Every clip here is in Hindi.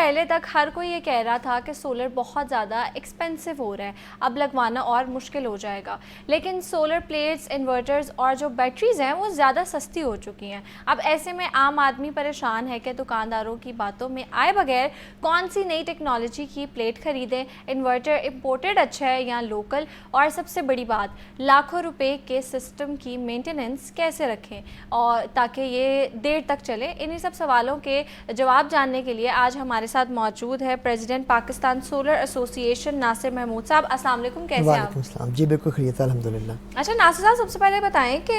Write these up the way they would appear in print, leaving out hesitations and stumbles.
पहले तक हर कोई ये कह रहा था कि सोलर बहुत ज़्यादा एक्सपेंसिव हो रहा है, अब लगवाना और मुश्किल हो जाएगा। लेकिन सोलर प्लेट्स, इन्वर्टर्स और जो बैटरीज़ हैं वो ज़्यादा सस्ती हो चुकी हैं। अब ऐसे में आम आदमी परेशान है कि दुकानदारों की बातों में आए बगैर कौन सी नई टेक्नोलॉजी की प्लेट ख़रीदें, इन्वर्टर इम्पोर्टेड अच्छा है या लोकल, और सबसे बड़ी बात लाखों रुपए के सिस्टम की मेंटेनेंस कैसे रखें और ताकि ये देर तक चले। इन्हीं सब सवालों के जवाब जानने के लिए आज हमारे साथ मौजूद है president Pakistan solar association Nasir Mahmood sahab. अस्सलाम वालेकुम, कैसे हैं आप? वालेकुम जी, बिल्कुल खैरियत है अल्हम्दुलिल्लाह। अच्छा नासिर साहब, सबसे पहले बताएं कि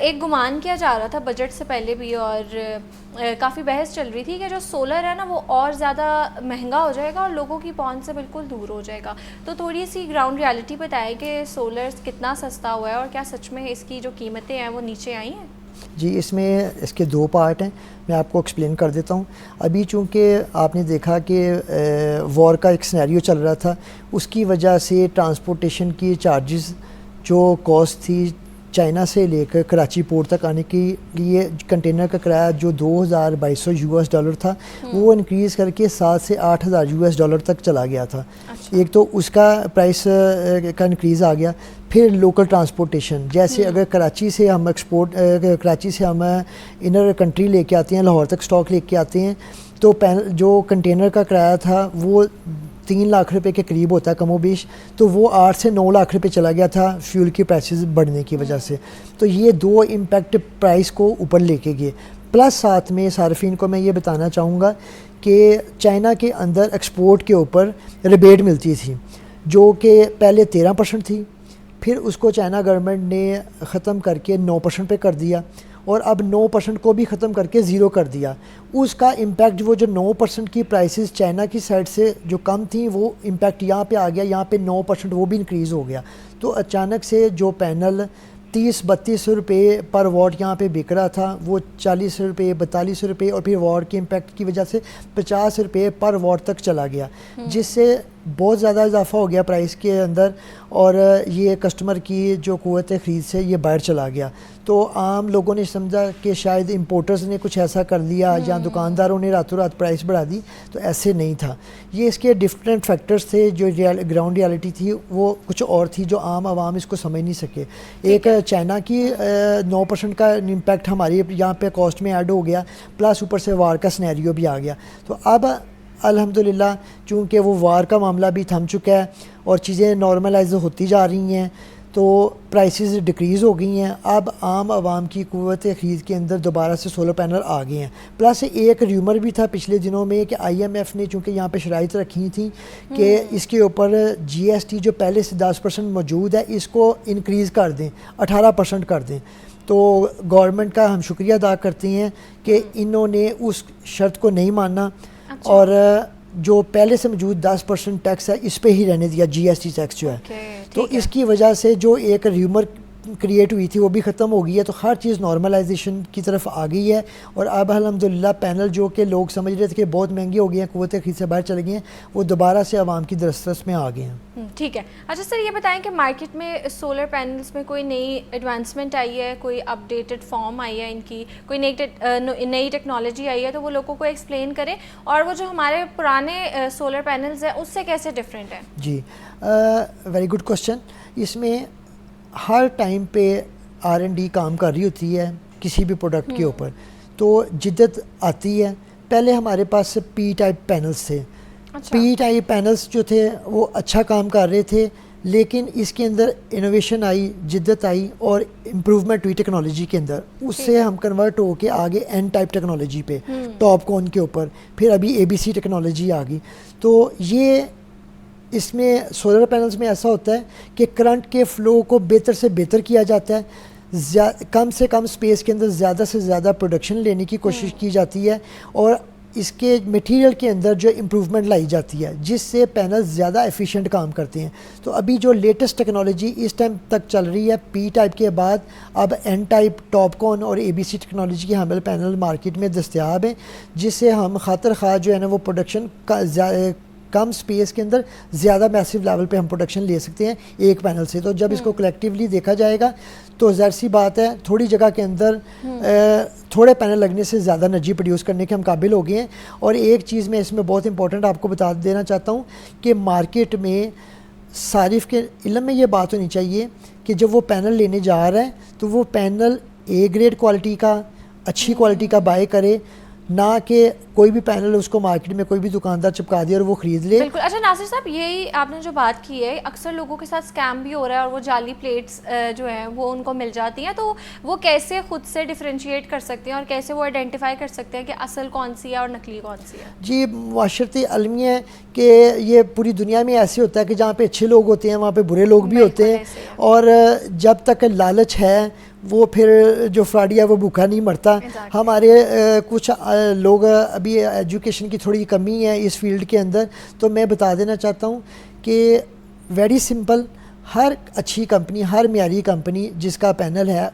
एक गुमान किया जा रहा था बजट से पहले भी और काफ़ी बहस चल रही थी कि जो सोलर है ना वो और ज़्यादा महंगा हो जाएगा और लोगों की पहुंच से बिल्कुल दूर हो जाएगा। तो थोड़ी सी ग्राउंड रियलिटी बताएं कि सोलर कितना सस्ता हुआ है और क्या सच में इसकी जो कीमतें हैं वो नीचे आई हैं? जी, इसमें इसके दो पार्ट हैं, मैं आपको एक्सप्लेन कर देता हूँ। अभी चूँकि आपने देखा कि वॉर का एक सिनेरियो चल रहा था, उसकी वजह से ट्रांसपोर्टेशन की चार्जेस जो कॉस्ट थी चाइना से लेकर कराची पोर्ट तक आने के लिए कंटेनर का किराया जो 2200 यूएस डॉलर था वो इंक्रीज़ करके 7 से 8000 यूएस डॉलर तक चला गया था। अच्छा। एक तो उसका प्राइस का इंक्रीज़ आ गया। फिर लोकल ट्रांसपोर्टेशन, जैसे अगर कराची से हम कराची से हम इनर कंट्री लेके आते हैं, लाहौर तक स्टॉक लेके आते हैं, तो जो कंटेनर का किराया था वो 3 लाख रुपए के करीब होता है कमोबेश, तो वो 8 से 9 लाख रुपए चला गया था फ्यूल की प्राइसेस बढ़ने की वजह से। तो ये दो इम्पैक्ट प्राइस को ऊपर लेके गए। प्लस साथ में सार्फिन को मैं ये बताना चाहूँगा कि चाइना के अंदर एक्सपोर्ट के ऊपर रिबेट मिलती थी जो कि पहले 13% थी, फिर उसको चाइना गवर्नमेंट ने ख़त्म करके 9% पे कर दिया और अब 9% को भी ख़त्म करके ज़ीरो कर दिया। उसका इम्पैक्ट वो जो 9% की प्राइसेस चाइना की साइड से जो कम थी वो इम्पैक्ट यहाँ पे आ गया, यहाँ पे 9% वो भी इंक्रीज़ हो गया। तो अचानक से जो पैनल 30-32 रुपये पर वॉट यहाँ पे बिक रहा था वो 40 रुपये, 42 रुपये और फिर वॉट के इम्पैक्ट की वजह से 50 रुपये पर वॉट तक चला गया, जिससे बहुत ज़्यादा इजाफा हो गया प्राइस के अंदर और ये कस्टमर की जो क़ुव्वत ख़रीद से ये बाहर चला गया। तो आम लोगों ने समझा कि शायद इंपोर्टर्स ने कुछ ऐसा कर लिया या दुकानदारों ने रातों रात प्राइस बढ़ा दी, तो ऐसे नहीं था। ये इसके डिफरेंट फैक्टर्स थे। जो ग्राउंड रियलिटी थी वो कुछ और थी जो आम आवाम इसको समझ नहीं सके। एक चाइना की 9% का इम्पैक्ट हमारी यहाँ पे कॉस्ट में ऐड हो गया, प्लस ऊपर से वार का सिनेरियो भी आ गया। तो अब अल्हम्दुलिल्लाह चूँकि वो वार का मामला भी थम चुका है और चीज़ें नॉर्मलाइज होती जा रही हैं, तो प्राइसेस डिक्रीज़ हो गई हैं। अब आम आवाम की क़ुव्वत ख़रीद के अंदर दोबारा से सोलर पैनल आ गए हैं। प्लस एक र्यूमर भी था पिछले दिनों में कि IMF ने चूँकि यहाँ पे शराइत रखी थी कि इसके ऊपर GST जो पहले से 10% मौजूद है इसको इंक्रीज़ कर दें, 18% कर दें। तो गवर्नमेंट का हम शुक्रिया अदा करते हैं कि इन्होंने उस शर्त को नहीं माना। अच्छा। और जो पहले से मौजूद 10% टैक्स है इस पे ही रहने दिया, GST टैक्स जो है। तो इसकी वजह से जो एक र्यूमर क्रिएट हुई थी वो भी ख़त्म हो गई है। तो हर चीज़ नॉर्मलाइजेशन की तरफ आ गई है और अब अल्हम्दुलिल्लाह पैनल जो कि लोग समझ रहे थे कि बहुत महंगे हो गए हैं, क़ुव्वत ख़रीद से बाहर चले गए हैं, वो दोबारा से आवाम की दस्तरस में आ गए हैं। ठीक है। अच्छा सर, ये बताएं कि मार्केट में सोलर पैनल्स में कोई नई एडवांसमेंट आई है, कोई अपडेटेड फॉर्म आई है इनकी, कोई नई टेक्नोलॉजी आई है, तो वो लोगों को एक्सप्लेन करें और वो जो हमारे पुराने सोलर पैनल्स हैं उससे कैसे डिफरेंट है? जी, वेरी गुड क्वेश्चन। इसमें हर टाइम पे R&D काम कर रही होती है किसी भी प्रोडक्ट के ऊपर, तो जिद्दत आती है। पहले हमारे पास P टाइप पैनल्स थे। अच्छा। P टाइप पैनल्स जो थे वो अच्छा काम कर रहे थे, लेकिन इसके अंदर इनोवेशन आई, जिद्दत आई और इम्प्रूवमेंट हुई टेक्नोलॉजी के अंदर। उससे हम कन्वर्ट होके आगे N टाइप टेक्नोलॉजी पे, टॉप कॉन के ऊपर, फिर अभी ABC टेक्नोलॉजी आ गई। तो ये इसमें सोलर पैनल्स में ऐसा होता है कि करंट के फ़्लो को बेहतर से बेहतर किया जाता है, कम से कम स्पेस के अंदर ज़्यादा से ज़्यादा प्रोडक्शन लेने की कोशिश की जाती है और इसके मटेरियल के अंदर जो इम्प्रूवमेंट लाई जाती है जिससे पैनल ज़्यादा एफिशिएंट काम करते हैं। तो अभी जो लेटेस्ट टेक्नोलॉजी इस टाइम तक चल रही है P टाइप के बाद अब N टाइप, टॉपकॉन और ABC टेक्नोलॉजी के हामिल पैनल मार्केट में दस्तयाब हैं, जिससे हम खातर खा जो है ना वो प्रोडक्शन कम स्पेस के अंदर ज़्यादा मैसिव लेवल पे हम प्रोडक्शन ले सकते हैं एक पैनल से। तो जब इसको कलेक्टिवली देखा जाएगा तो ज़ाहिर सी बात है थोड़ी जगह के अंदर थोड़े पैनल लगने से ज़्यादा एनर्जी प्रोड्यूस करने के हम काबिल हो गए हैं। और एक चीज़ मैं इसमें बहुत इंपॉर्टेंट आपको बता देना चाहता हूँ कि मार्केट में सारिफ के इल्म में ये बात होनी चाहिए कि जब वो पैनल लेने जा रहा है तो वो पैनल ए ग्रेड क्वालिटी का, अच्छी क्वालिटी का बाय करे, ना कि कोई भी पैनल उसको मार्केट में कोई भी दुकानदार चिपका दिया और वो ख़रीद ले। बिल्कुल। अच्छा नासिर साहब, यही आपने जो बात की है, अक्सर लोगों के साथ स्कैम भी हो रहा है और वो जाली प्लेट्स जो हैं वो उनको मिल जाती हैं, तो वो कैसे खुद से डिफरेंशिएट कर सकते हैं और कैसे वो आइडेंटिफाई कर सकते हैं कि असल कौन सी है और नकली कौन सी है? जी, माशरती अलमी है कि ये पूरी दुनिया में ऐसे होता है कि जहाँ पे अच्छे लोग होते हैं वहाँ पे बुरे लोग भी होते हैं, और जब तक लालच है वो फिर जो फ्रॉडी है वो भूखा नहीं मरता। हमारे कुछ लोग अभी एजुकेशन की थोड़ी कमी है इस फील्ड के अंदर, तो मैं बता देना चाहता हूँ कि वेरी सिंपल, हर अच्छी कंपनी, हर मियारी कंपनी जिसका पैनल है,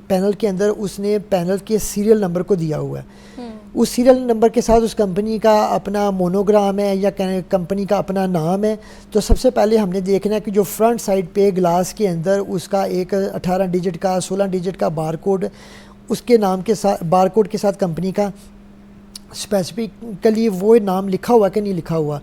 पैनल के अंदर उसने पैनल के सीरियल नंबर को दिया हुआ है। उस सीरियल नंबर के साथ उस कंपनी का अपना मोनोग्राम है या कंपनी का अपना नाम है। तो सबसे पहले हमने देखना है कि जो फ्रंट साइड पे ग्लास के अंदर उसका एक 18 डिजिट का 16 डिजिट का बारकोड, उसके नाम के साथ बारकोड के साथ कंपनी का स्पेसिफिकली वो नाम लिखा हुआ कि नहीं लिखा हुआ।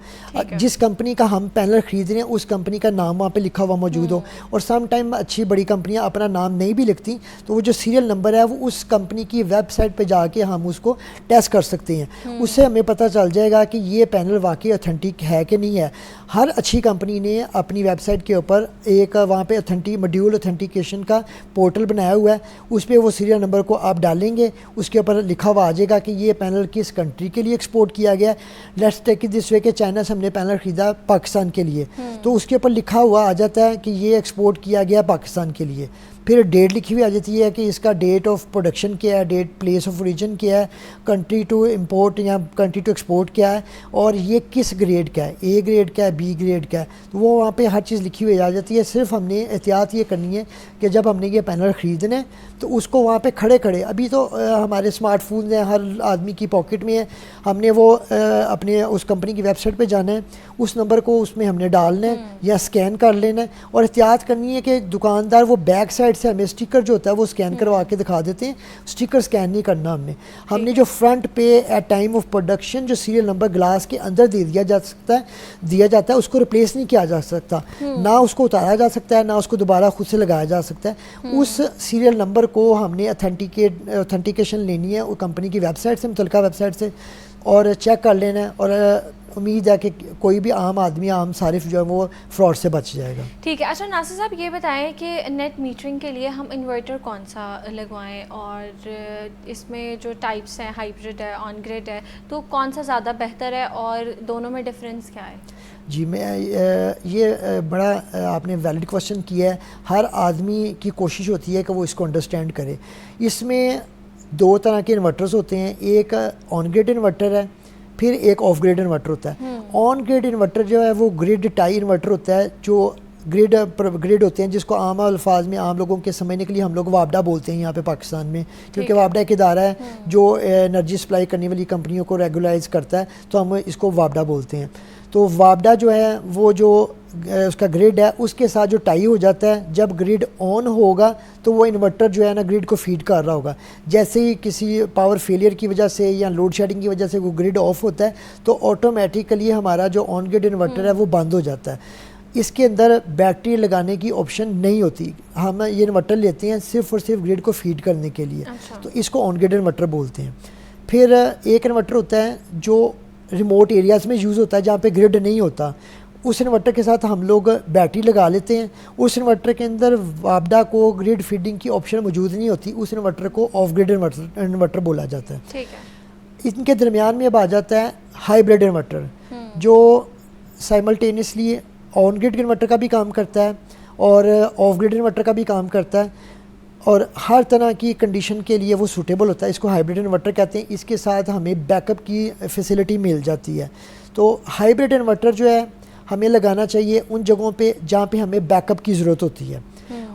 जिस कंपनी का हम पैनल ख़रीद रहे हैं उस कंपनी का नाम वहाँ पे लिखा हुआ मौजूद हो। और सम टाइम अच्छी बड़ी कंपनियाँ अपना नाम नहीं भी लिखती, तो वो जो सीरियल नंबर है वो उस कंपनी की वेबसाइट पे जाके हम उसको टेस्ट कर सकते हैं। उससे हमें पता चल जाएगा कि ये पैनल वाकई ऑथेंटिक है कि नहीं है। हर अच्छी कंपनी ने अपनी वेबसाइट के ऊपर एक वहाँ पे मॉड्यूल ऑथेंटिकेशन का पोर्टल बनाया हुआ है। उस पर वो सीरियल नंबर को आप डालेंगे, उसके ऊपर लिखा हुआ आ जाएगा कि ये पैनल किस कंट्री के लिए एक्सपोर्ट किया गया। Let's take it this way कि चाइना से हमने पैनल ख़रीदा पाकिस्तान के लिए, तो उसके ऊपर लिखा हुआ आ जाता है कि ये एक्सपोर्ट किया गया पाकिस्तान के लिए। फिर डेट लिखी हुई आ जाती है कि इसका डेट ऑफ प्रोडक्शन क्या है, डेट प्लेस ऑफ ओरिजिन क्या है, कंट्री टू इंपोर्ट या कंट्री टू एक्सपोर्ट क्या है, और ये किस ग्रेड का है, ए ग्रेड का है, बी ग्रेड का है। तो वो वहाँ पे हर चीज़ लिखी हुई आ जाती है। सिर्फ हमने एहतियात ये करनी है कि जब हमने ये पैनल ख़रीदना है तो उसको वहाँ पे खड़े खड़े, अभी तो हमारे स्मार्टफोन हैं, हर आदमी की पॉकेट में है, हमने वो अपने उस कंपनी की वेबसाइट पे जाना है, उस नंबर को उसमें हमने डालना है या स्कैन कर लेना है। और एहतियात करनी है कि दुकानदार वो बैक साइड से हमें स्टिकर जो होता है वो स्कैन करवा के दिखा देते हैं। स्टिकर स्कैन नहीं करना हमने जो फ्रंट पे एट टाइम ऑफ प्रोडक्शन जो सीरियल नंबर ग्लास के अंदर दिया जाता है उसको रिप्लेस नहीं किया जा सकता, ना उसको उतारा जा सकता है, ना उसको दोबारा खुद से लगाया जा सकता है। उस सीरियल नंबर को हमने ऑथेंटिकेशन लेनी है कंपनी की वेबसाइट से, मुतल्लिका वेबसाइट से, और चेक कर लेना है। और उम्मीद है कि कोई भी आम आदमी, आम सारिफ जो है वो फ्रॉड से बच जाएगा। ठीक है। अच्छा नासिर साहब, ये बताएं कि नेट मीटरिंग के लिए हम इन्वर्टर कौन सा लगवाएं, और इसमें जो टाइप्स हैं, हाइब्रिड है, ऑन ग्रिड है, तो कौन सा ज़्यादा बेहतर है और दोनों में डिफरेंस क्या है? जी, मैं ये बड़ा आपने वैलिड क्वेश्चन किया है। हर आदमी की कोशिश होती है कि वो इसको अंडरस्टैंड करे। इसमें दो तरह के इन्वर्टर्स होते हैं, एक ऑन ग्रिड इन्वर्टर है, फिर एक ऑफ ग्रिड इन्वर्टर होता है। ऑन ग्रिड इन्वर्टर जो है वो ग्रिड टाई इन्वर्टर होता है, जो ग्रिड होते हैं, जिसको आम अल्फाज में आम लोगों के समझने के लिए हम लोग वापडा बोलते हैं यहाँ पे पाकिस्तान में, क्योंकि वापडा एक इदारा है जो एनर्जी सप्लाई करने वाली कंपनियों को रेगुलाइज करता है, तो हम इसको वापडा बोलते हैं। तो वापडा जो है वो जो उसका ग्रिड है उसके साथ जो टाई हो जाता है, जब ग्रिड ऑन होगा तो वो इन्वर्टर जो है ना ग्रिड को फीड कर रहा होगा। जैसे ही किसी पावर फेलियर की वजह से या लोड शेडिंग की वजह से वो ग्रिड ऑफ होता है तो ऑटोमेटिकली हमारा जो ऑन ग्रिड इन्वर्टर है वो बंद हो जाता है। इसके अंदर बैटरी लगाने की ऑप्शन नहीं होती। हम ये इन्वर्टर लेते हैं सिर्फ और सिर्फ ग्रिड को फीड करने के लिए। अच्छा। तो इसको ऑन ग्रिड इन्वर्टर बोलते हैं। फिर एक इन्वर्टर होता है जो रिमोट एरियाज़ में यूज़ होता है जहाँ पे ग्रिड नहीं होता। उस इन्वर्टर के साथ हम लोग बैटरी लगा लेते हैं। उस इन्वर्टर के अंदर वापडा को ग्रिड फीडिंग की ऑप्शन मौजूद नहीं होती। उस इन्वर्टर को ऑफ ग्रिड इन्वर्टर बोला जाता है। ठीक है। इनके दरमियान में अब आ जाता है हाइब्रिड इन्वर्टर, जो साइमल्टेनियसली ऑन ग्रिड इन्वर्टर का भी काम करता है और ऑफ ग्रिड इन्वर्टर का भी काम करता है, और हर तरह की कंडीशन के लिए वो सूटेबल होता है। इसको हाइब्रिड इन्वर्टर कहते हैं। इसके साथ हमें बैकअप की फैसिलिटी मिल जाती है। तो हाइब्रिड इन्वर्टर जो है हमें लगाना चाहिए उन जगहों पे जहाँ पे हमें बैकअप की ज़रूरत होती है,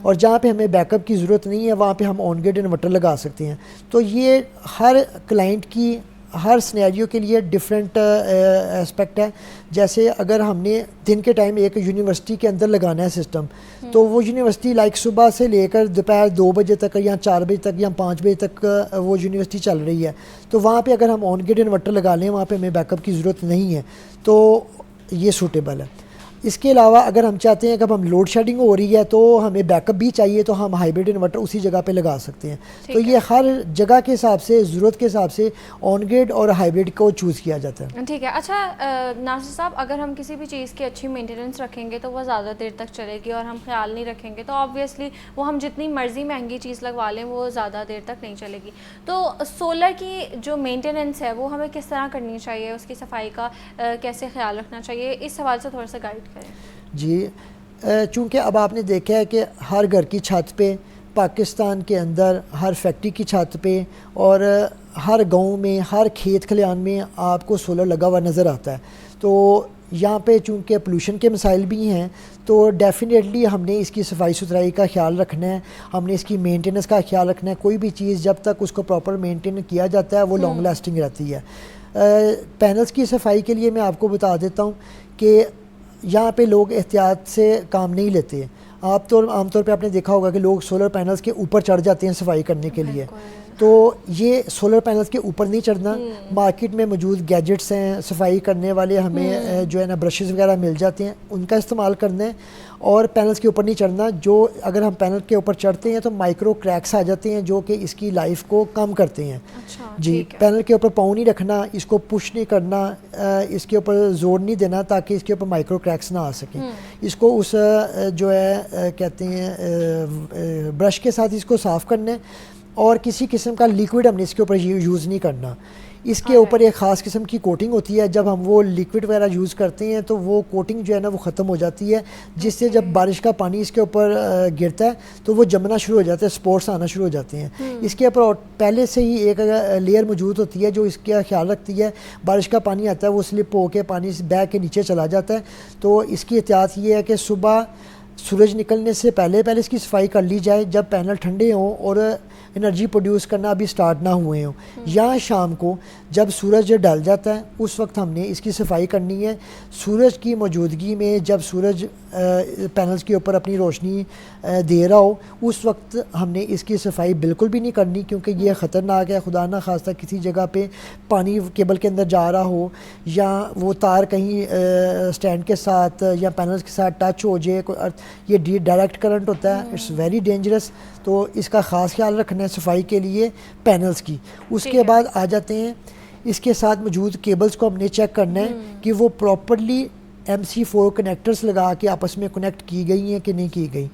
और जहाँ पे हमें बैकअप की ज़रूरत नहीं है वहाँ पे हम ऑन ग्रिड इन्वर्टर लगा सकते हैं। तो ये हर क्लाइंट की हर सिनेरियो के लिए डिफरेंट एस्पेक्ट है। जैसे अगर हमने दिन के टाइम एक यूनिवर्सिटी के अंदर लगाना है सिस्टम, तो वो यूनिवर्सिटी लाइक सुबह से लेकर दोपहर 2 बजे तक या 4 बजे तक या 5 बजे तक वो यूनिवर्सिटी चल रही है, तो वहाँ पे अगर हम ऑन ग्रिड इन्वर्टर लगा लें, वहाँ पे हमें बैकअप की ज़रूरत नहीं है, तो ये सूटेबल है। इसके अलावा अगर हम चाहते हैं कि अब हम लोड शेडिंग हो रही है तो हमें बैकअप भी चाहिए, तो हम हाइब्रिड इन्वर्टर उसी जगह पे लगा सकते हैं। तो ये हर जगह के हिसाब से, ज़रूरत के हिसाब से ऑन ग्रिड और हाइब्रिड को चूज़ किया जाता है। ठीक है। अच्छा नासिर साहब, अगर हम किसी भी चीज़ की अच्छी मेंटेनेंस रखेंगे तो वह ज़्यादा देर तक चलेगी, और हम ख्याल नहीं रखेंगे तो ऑब्वियसली वो हम जितनी मर्ज़ी महंगी चीज़ लगवा लें वो ज़्यादा देर तक नहीं चलेगी। तो सोलर की जो मेंटेनेंस है वो हमें किस तरह करनी चाहिए, उसकी सफाई का कैसे ख्याल रखना चाहिए, इस सवाल से थोड़ा सा गाइड करें। जी, चूँकि अब आपने देखा है कि हर घर की छत पे, पाकिस्तान के अंदर हर फैक्ट्री की छत पे और हर गांव में, हर खेत खलियान में आपको सोलर लगा हुआ नज़र आता है। तो यहाँ पे चूँकि पोल्यूशन के मसाइल भी हैं, तो डेफिनेटली हमने इसकी सफाई सुथराई का ख्याल रखना है, हमने इसकी मेंटेनेंस का ख्याल रखना है। कोई भी चीज़ जब तक उसको प्रॉपर मेंटेन किया जाता है वो लॉन्ग लास्टिंग रहती है। पैनल्स की सफाई के लिए मैं आपको बता देता हूँ कि यहाँ पे लोग एहतियात से काम नहीं लेते। आमतौर पे आपने देखा होगा कि लोग सोलर पैनल्स के ऊपर चढ़ जाते हैं सफाई करने के लिए। तो ये सोलर पैनल्स के ऊपर नहीं चढ़ना। मार्केट में मौजूद गैजेट्स हैं सफाई करने वाले, हमें जो है ना ब्रशेज़ वगैरह मिल जाते हैं, उनका इस्तेमाल करना है और पैनल्स के ऊपर नहीं चढ़ना। जो अगर हम पैनल के ऊपर चढ़ते हैं तो माइक्रो क्रैक्स आ जाते हैं जो कि इसकी लाइफ को कम करते हैं। अच्छा, जी, पैनल के ऊपर पाँव नहीं रखना, इसको पुश नहीं करना, इसके ऊपर जोर नहीं देना ताकि इसके ऊपर माइक्रो क्रैक्स ना आ सकें। इसको उस जो है कहते हैं ब्रश के साथ इसको साफ़ करना है और किसी किस्म का लिक्विड हमने इसके ऊपर यूज़ नहीं करना। इसके ऊपर एक ख़ास किस्म की कोटिंग होती है, जब हम वो लिक्विड वगैरह यूज़ करते हैं तो वो कोटिंग जो है ना वो ख़त्म हो जाती है, जिससे जब बारिश का पानी इसके ऊपर गिरता है तो वो जमना शुरू हो जाता है, स्पोर्ट्स आना शुरू हो जाते हैं। इसके ऊपर पहले से ही एक लेयर मौजूद होती है जो इसका ख्याल रखती है। बारिश का पानी आता है वो स्लिप होकर पानी बैग के नीचे चला जाता है। तो इसकी एहतियात ये है कि सुबह सूरज निकलने से पहले पहले इसकी सफाई कर ली जाए, जब पैनल ठंडे हों और एनर्जी प्रोड्यूस करना अभी स्टार्ट ना हुए हों, या शाम को जब सूरज ढल जाता है उस वक्त हमने इसकी सफाई करनी है। सूरज की मौजूदगी में जब सूरज पैनल्स के ऊपर अपनी रोशनी दे रहा हो उस वक्त हमने इसकी सफाई बिल्कुल भी नहीं करनी, क्योंकि ये ख़तरनाक है। खुदा ना खास्ता किसी जगह पे पानी केबल के अंदर जा रहा हो या वो तार कहीं स्टैंड के साथ या पैनल्स के साथ टच हो जाए, ये डायरेक्ट करंट होता है, इट्स वेरी डेंजरस। तो इसका ख़ास ख्याल रखना है सफाई के लिए पैनल्स की। उसके बाद आ जाते हैं इसके साथ मौजूद केबल्स को हमने चेक करना है कि वो प्रॉपरली MC4 कनेक्टर्स लगा के आपस में कनेक्ट की गई हैं कि नहीं की गई।